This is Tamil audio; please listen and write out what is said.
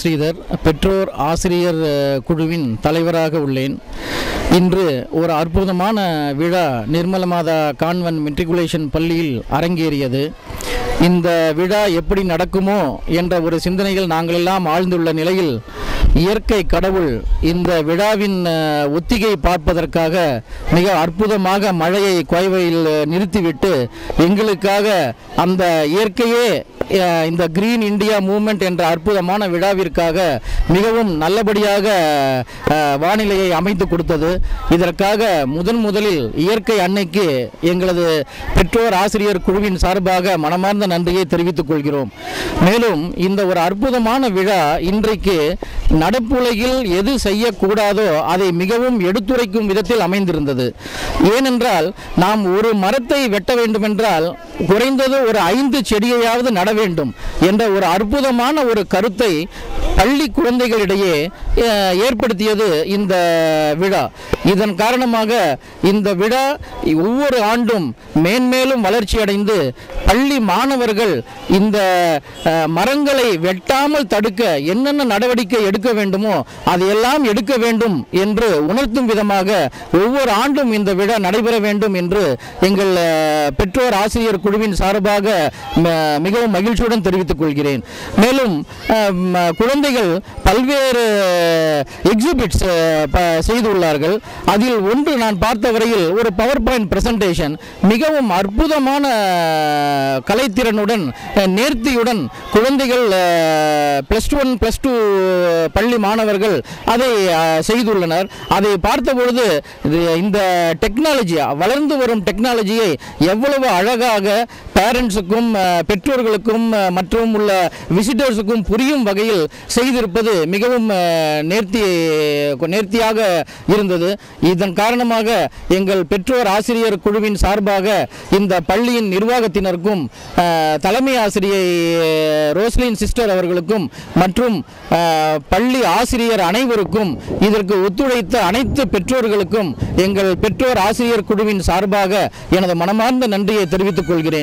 ஸ்ரீதர், பெற்றோர் ஆசிரியர் குழுவின் தலைவராக உள்ளேன். இன்று ஒரு அற்புதமான விழா நிர்மல மாதா கான்வென்ட் மெட்ரிகுலேஷன் பள்ளியில் அரங்கேறியது. இந்த விழா எப்படி நடக்குமோ என்ற ஒரு சிந்தனையில் நாங்கள் எல்லாம் ஆழ்ந்துள்ள நிலையில் இயற்கை கடவுள் இந்த விழாவின் ஒத்திகை பார்ப்பதற்காக மிக அற்புதமாக மழையை கோவையில் நிறுத்திவிட்டு எங்களுக்காக அந்த இயற்கையே இந்த கிரீன் இந்தியா மூவ்மெண்ட் என்ற அற்புதமான விழாவிற்காக மிகவும் நல்லபடியாக வானிலையை அமைத்து கொடுத்தது. இதற்காக முதலில் இயற்கை அன்னைக்கு எங்களது பெற்றோர் ஆசிரியர் குழுவின் சார்பாக மனமார்ந்த நன்றியை தெரிவித்துக் கொள்கிறோம். மேலும் இந்த ஒரு அற்புதமான விழா இன்றைக்கு நடப்புலகில் எது செய்யக்கூடாதோ அதை மிகவும் எடுத்துரைக்கும் விதத்தில் அமைந்திருந்தது. ஏனென்றால் நாம் ஒரு மரத்தை வெட்ட வேண்டுமென்றால் குறைந்தது ஒரு 5 செடியையாவது நட வேண்டும் என்ற ஒரு அற்புதமான ஒரு கருத்தை பள்ளி குழந்தைகளிடையே ஏற்படுத்தியது இந்த விழா. இதன் காரணமாக இந்த விழா ஒவ்வொரு ஆண்டும் மேன்மேலும் வளர்ச்சி அடைந்து பள்ளி மாணவர்கள் இந்த மரங்களை வெட்டாமல் தடுக்க என்னென்ன நடவடிக்கை எடுக்க வேண்டுமோ அதையெல்லாம் எடுக்க வேண்டும் என்று உணர்த்தும் விதமாக ஒவ்வொரு ஆண்டும் இந்த விழா நடைபெற வேண்டும் என்று எங்கள் பெற்றோர் ஆசிரியர் குழுவின் சார்பாக மிகவும் மகிழ்ச்சியுடன் தெரிவித்துக் கொள்கிறேன். மேலும் குழந்தைகள் பல்வேறு எக்ஸிபிட்ஸ் செய்துள்ளார்கள். அதில் ஒன்று நான் பார்த்த வரையில் ஒரு பவர் பாயிண்ட் பிரசன்டேஷன் மிகவும் அற்புதமான கலைத்திறனுடன் நேர்த்தியுடன் குழந்தைகள் +1 +2 பள்ளி மாணவர்கள் அதை செய்துள்ளனர். அதை பார்த்தபொழுது இந்த டெக்னாலஜி வளர்ந்து வரும் டெக்னாலஜியை எவ்வளவு அழகாக பேரண்ட்ஸுக்கும் பெற்றோர்களுக்கும் மற்றும் உள்ள விசிட்டர்ஸுக்கும் புரியும் வகையில் செய்திருப்பது மிகவும் நேர்த்தியாக இருந்தது. இதன் காரணமாக எங்கள் பெற்றோர் ஆசிரியர் குழுவின் சார்பாக இந்த பள்ளியின் நிர்வாகத்தினருக்கும் தலைமை ஆசிரியை ரோஸ்லின் சிஸ்டர் அவர்களுக்கும் மற்றும் பள்ளி ஆசிரியர் அனைவருக்கும் இதற்கு ஒத்துழைத்த அனைத்து பெற்றோர்களுக்கும் எங்கள் பெற்றோர் ஆசிரியர் குழுவின் சார்பாக எனது மனமார்ந்த நன்றியை தெரிவித்துக் கொள்கிறேன்.